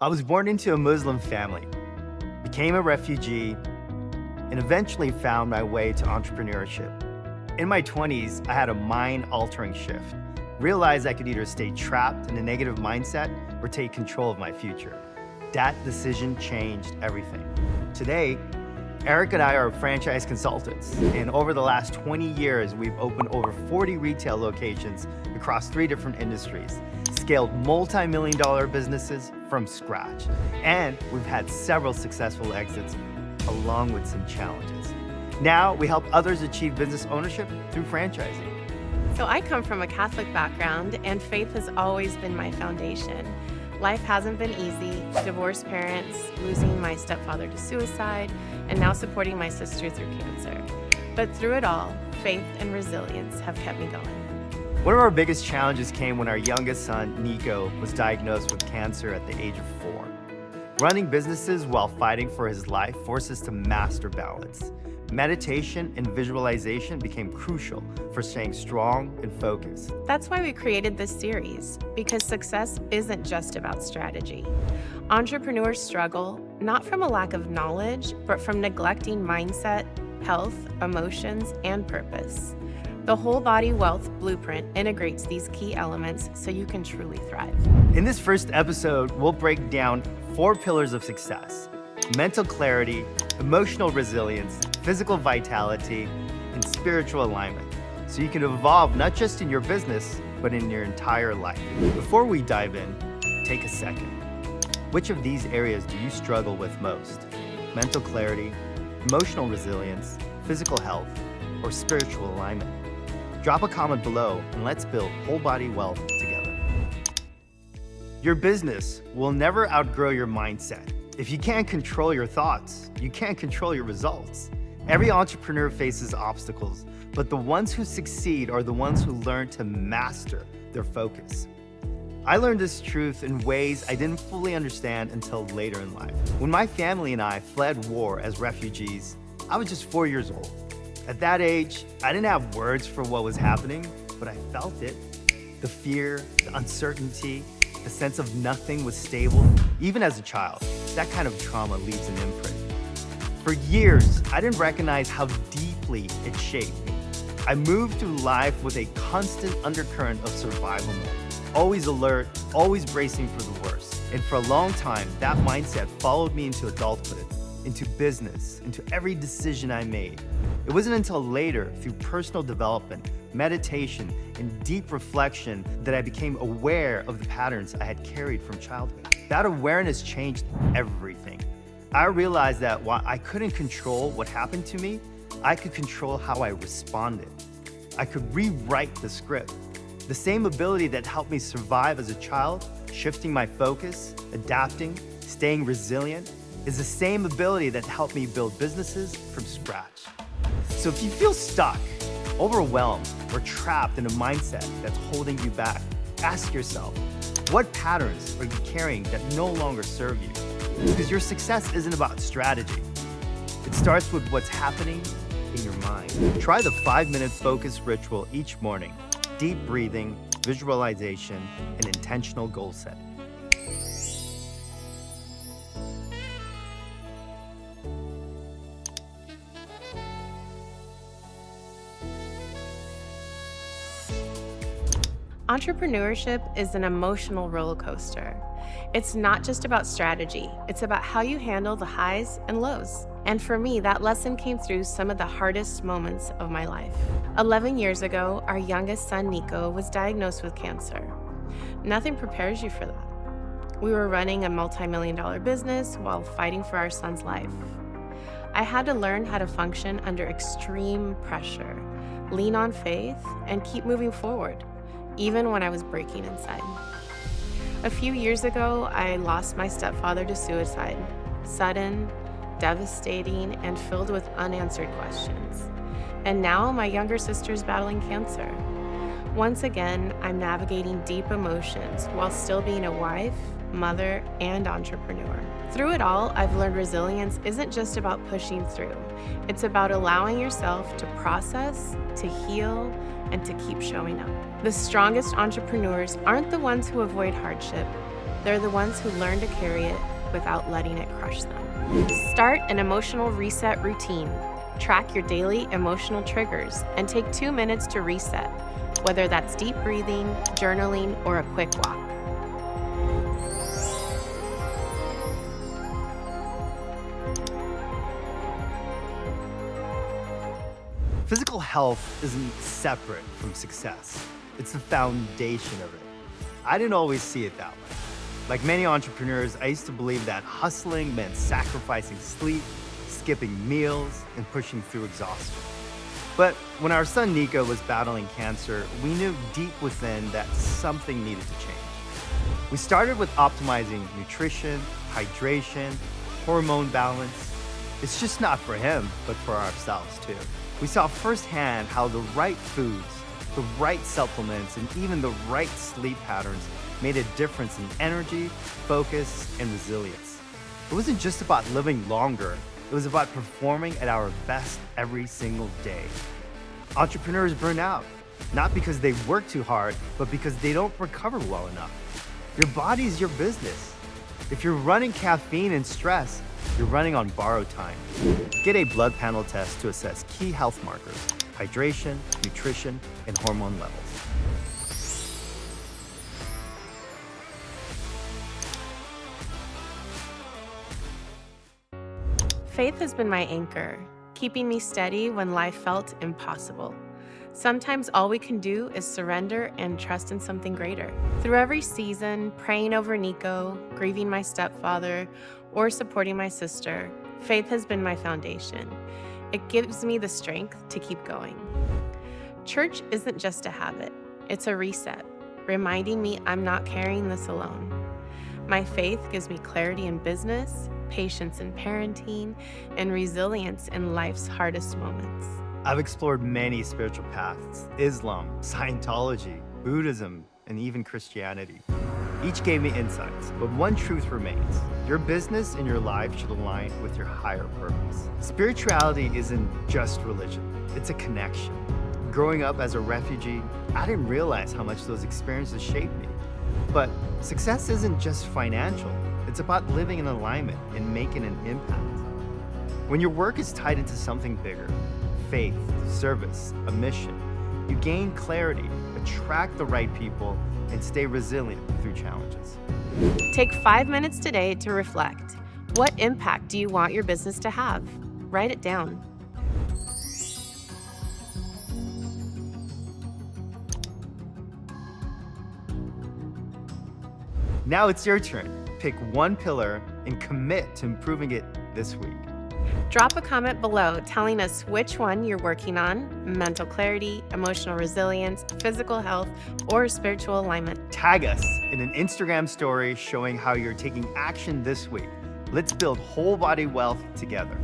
I was born into a Muslim family, became a refugee, and eventually found my way to entrepreneurship. In my 20s, I had a mind-altering shift. Realized I could either stay trapped in a negative mindset or take control of my future. That decision changed everything. Today, Eric and I are franchise consultants, and over the last 20 years, we've opened over 40 retail locations across 3 different industries, scaled multi-million-dollar businesses from scratch, and we've had several successful exits along with some challenges. Now, we help others achieve business ownership through franchising. So I come from a Catholic background, and faith has always been my foundation. Life hasn't been easy. Divorced parents, losing my stepfather to suicide, and now supporting my sister through cancer. But through it all, faith and resilience have kept me going. One of our biggest challenges came when our youngest son, Nico, was diagnosed with cancer at the age of 4. Running businesses while fighting for his life forced us to master balance. Meditation and visualization became crucial for staying strong and focused. That's why we created this series, because success isn't just about strategy. Entrepreneurs struggle not from a lack of knowledge, but from neglecting mindset, health, emotions, and purpose. The Whole Body Wealth Blueprint integrates these key elements so you can truly thrive. In this first episode, we'll break down 4 pillars of success: mental clarity, emotional resilience, physical vitality, and spiritual alignment, so you can evolve not just in your business, but in your entire life. Before we dive in, take a second. Which of these areas do you struggle with most? Mental clarity, emotional resilience, physical health, or spiritual alignment? Drop a comment below and let's build whole body wealth together. Your business will never outgrow your mindset. If you can't control your thoughts, you can't control your results. Every entrepreneur faces obstacles, but the ones who succeed are the ones who learn to master their focus. I learned this truth in ways I didn't fully understand until later in life. When my family and I fled war as refugees, I was just 4 years old. At that age, I didn't have words for what was happening, but I felt it. The fear, the uncertainty, the sense of nothing was stable. Even as a child, that kind of trauma leaves an imprint. For years, I didn't recognize how deeply it shaped me. I moved through life with a constant undercurrent of survival mode. Always alert, always bracing for the worst. And for a long time, that mindset followed me into adulthood, into business, into every decision I made. It wasn't until later, through personal development, meditation, and deep reflection, that I became aware of the patterns I had carried from childhood. That awareness changed everything. I realized that while I couldn't control what happened to me, I could control how I responded. I could rewrite the script. The same ability that helped me survive as a child, shifting my focus, adapting, staying resilient, is the same ability that helped me build businesses from scratch. So if you feel stuck, overwhelmed, or trapped in a mindset that's holding you back, ask yourself, what patterns are you carrying that no longer serve you? Because your success isn't about strategy. It starts with what's happening in your mind. Try the 5-minute focus ritual each morning. Deep breathing, visualization, and intentional goal setting. Entrepreneurship is an emotional roller coaster. It's not just about strategy, it's about how you handle the highs and lows. And for me, that lesson came through some of the hardest moments of my life. 11 years ago, our youngest son, Nico, was diagnosed with cancer. Nothing prepares you for that. We were running a multi-million-dollar business while fighting for our son's life. I had to learn how to function under extreme pressure, lean on faith, and keep moving forward, even when I was breaking inside. A few years ago, I lost my stepfather to suicide. Sudden, devastating, and filled with unanswered questions. And now my younger sister's battling cancer. Once again, I'm navigating deep emotions while still being a wife, mother, and entrepreneur. Through it all, I've learned resilience isn't just about pushing through. It's about allowing yourself to process, to heal, and to keep showing up. The strongest entrepreneurs aren't the ones who avoid hardship. They're the ones who learn to carry it without letting it crush them. Start an emotional reset routine. Track your daily emotional triggers and take 2 minutes to reset, whether that's deep breathing, journaling, or a quick walk. Physical health isn't separate from success. It's the foundation of it. I didn't always see it that way. Like many entrepreneurs, I used to believe that hustling meant sacrificing sleep, skipping meals, and pushing through exhaustion. But when our son Nico was battling cancer, we knew deep within that something needed to change. We started with optimizing nutrition, hydration, hormone balance. It's just not for him, but for ourselves too. We saw firsthand how the right foods, the right supplements, and even the right sleep patterns made a difference in energy, focus, and resilience. It wasn't just about living longer, it was about performing at our best every single day. Entrepreneurs burn out, not because they work too hard, but because they don't recover well enough. Your body's your business. If you're running caffeine and stress, you're running on borrowed time. Get a blood panel test to assess key health markers: hydration, nutrition, and hormone levels. Faith has been my anchor, keeping me steady when life felt impossible. Sometimes all we can do is surrender and trust in something greater. Through every season, praying over Nico, grieving my stepfather, or supporting my sister, faith has been my foundation. It gives me the strength to keep going. Church isn't just a habit, it's a reset, reminding me I'm not carrying this alone. My faith gives me clarity in business, patience in parenting, and resilience in life's hardest moments. I've explored many spiritual paths: Islam, Scientology, Buddhism, and even Christianity. Each gave me insights, but one truth remains: your business and your life should align with your higher purpose. Spirituality isn't just religion, it's a connection. Growing up as a refugee, I didn't realize how much those experiences shaped me. But success isn't just financial, it's about living in alignment and making an impact. When your work is tied into something bigger, faith, service, a mission, you gain clarity, attract the right people, and stay resilient through challenges. Take 5 minutes today to reflect. What impact do you want your business to have? Write it down. Now it's your turn. Pick one pillar and commit to improving it this week. Drop a comment below telling us which one you're working on: mental clarity, emotional resilience, physical health, or spiritual alignment. Tag us in an Instagram story showing how you're taking action this week. Let's build whole body wealth together.